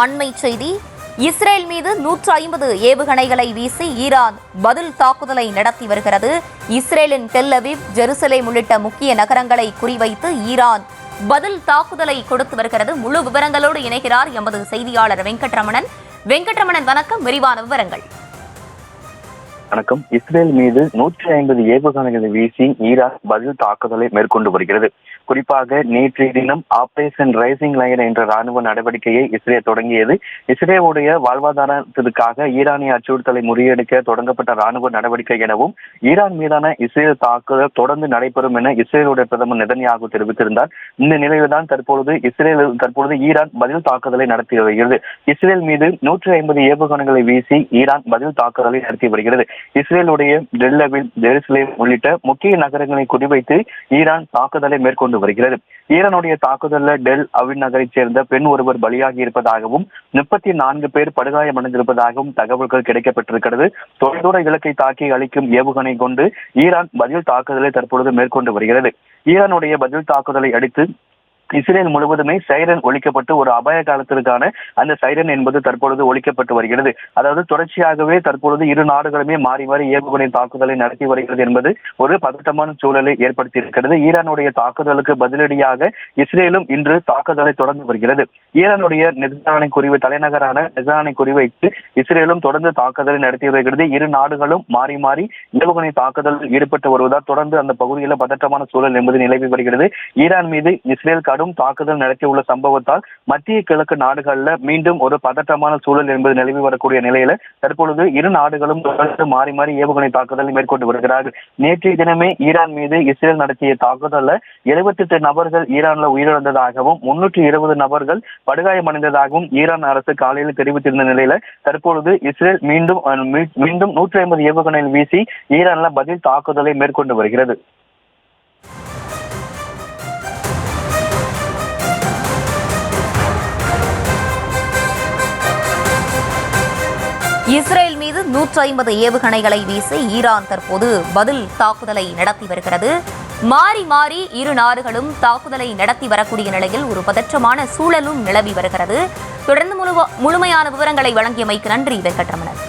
அண்மை செய்தி. இஸ்ரேல் மீது 150 ஏவுகணைகளை வீசி ஈரான் பதில் தாக்குதலை நடத்தி வருகிறது. இஸ்ரேலின் டெல் அவீவ், ஜெருசலேம் உள்ளிட்ட முக்கிய நகரங்களை குறிவைத்து ஈரான் பதில் தாக்குதலை கொடுத்து வருகிறது. முழு விவரங்களோடு இணைகிறார் எமது செய்தியாளர் வெங்கட்ரமணன். வெங்கட்ரமணன், வணக்கம். விரிவான விவரங்கள். வணக்கம். இஸ்ரேல் மீது 150 ஏவுகணைகளை வீசி ஈரான் பதில் தாக்குதலை மேற்கொண்டு வருகிறது. குறிப்பாக நேற்றைய தினம் ஆபரேஷன் ரைசிங் லைன் என்ற ராணுவ நடவடிக்கையை இஸ்ரேல் தொடங்கியது. இஸ்ரேலுடைய வாழ்வாதாரத்திற்காக ஈரானிய அச்சுறுத்தலை முறியடிக்க தொடங்கப்பட்ட ராணுவ நடவடிக்கை எனவும் ஈரான் மீதான இஸ்ரேல் தாக்குதல் தொடர்ந்து நடைபெறும் என இஸ்ரேலுடைய பிரதமர் நெதன்யாகு தெரிவித்திருந்தார். இந்த நிலையில்தான் தற்பொழுது ஈரான் பதில் தாக்குதலை நடத்தி வருகிறது. இஸ்ரேல் மீது 150 ஏவுகணைகளை வீசி ஈரான் பதில் தாக்குதலை நடத்தி வருகிறது. இஸ்ரேலுடைய டெல் அவீவ், ஜெருசலேம் உள்ளிட்ட முக்கிய நகரங்களை குறிவைத்து ஈரான் தாக்குதலை மேற்கொண்டு வருகிறது. ஈரானுடைய தாக்குதலில் டெல் அவீவ் நகரைச் சேர்ந்த பெண் ஒருவர் பலியாகி இருப்பதாகவும் 34 பேர் படுகாயமடைந்திருப்பதாகவும் தகவல்கள் கிடைக்கப்பட்டிருக்கிறது. தொலைதூர இலக்கை தாக்கி அளிக்கும் ஏவுகணை கொண்டு ஈரான் பதில் தாக்குதலை தற்பொழுது மேற்கொண்டு வருகிறது. ஈரானுடைய பதில் தாக்குதலை அடுத்து இஸ்ரேல் முழுவதுமே சைரன் ஒழிக்கப்பட்டு ஒரு அபாய காலத்திற்கான அந்த சைரன் என்பது தற்பொழுது ஒழிக்கப்பட்டு வருகிறது. அதாவது தொடர்ச்சியாகவே தற்பொழுது இரு நாடுகளுமே மாறி மாறி ஏவுகணை தாக்குதலை நடத்தி வருகிறது என்பது ஒரு பதட்டமான சூழலை ஏற்படுத்தி இருக்கிறது. ஈரானுடைய தாக்குதலுக்கு பதிலடியாக இஸ்ரேலும் இன்று தாக்குதலை தொடர்ந்து வருகிறது. ஈரானுடைய நிசானை குறிவை தலைநகரான நிசானை குறிவைத்து இஸ்ரேலும் தொடர்ந்து தாக்குதலை நடத்தி வருகிறது. இரு நாடுகளும் மாறி மாறி ஏவுகணை தாக்குதலில் ஈடுபட்டு வருவதால் தொடர்ந்து அந்த பகுதியில் பதட்டமான சூழல் என்பது நிலவி வருகிறது. ஈரான் மீது இஸ்ரேல் தாக்குதல் நடத்தியுள்ள சம்பவத்தால் மத்திய கிழக்கு நாடுகள்ல மீண்டும் ஒரு பதட்டமான சூழல் என்பது நிலவி வரக்கூடிய நிலையில தற்பொழுது இரு நாடுகளும் தொடர்ந்து மாறி மாறி ஏவுகணை தாக்குதலை மேற்கொண்டு வருகிறார்கள். நேற்றைய தினமே ஈரான் மீது இஸ்ரேல் நடத்திய தாக்குதல்ல 78 நபர்கள் ஈரான்ல உயிரிழந்ததாகவும் 320 நபர்கள் படுகாயமடைந்ததாகவும் ஈரான் அரசு காலையில் தெரிவித்திருந்த நிலையில தற்பொழுது இஸ்ரேல் மீண்டும் 150 ஏவுகணை வீசி ஈரான்ல பதில் தாக்குதலை மேற்கொண்டு வருகிறது. இஸ்ரேல் மீது 150 ஏவுகணைகளை வீசி ஈரான் தற்போது பதில் தாக்குதலை நடத்தி வருகிறது. மாறி மாறி இரு நாடுகளும் தாக்குதலை நடத்தி வரக்கூடிய நிலையில் ஒரு பதற்றமான சூழலும் நிலவி வருகிறது. தொடர்ந்து முழுமையான விவரங்களை வழங்கியமைக்கு நன்றி வெங்கட்ரமணன்.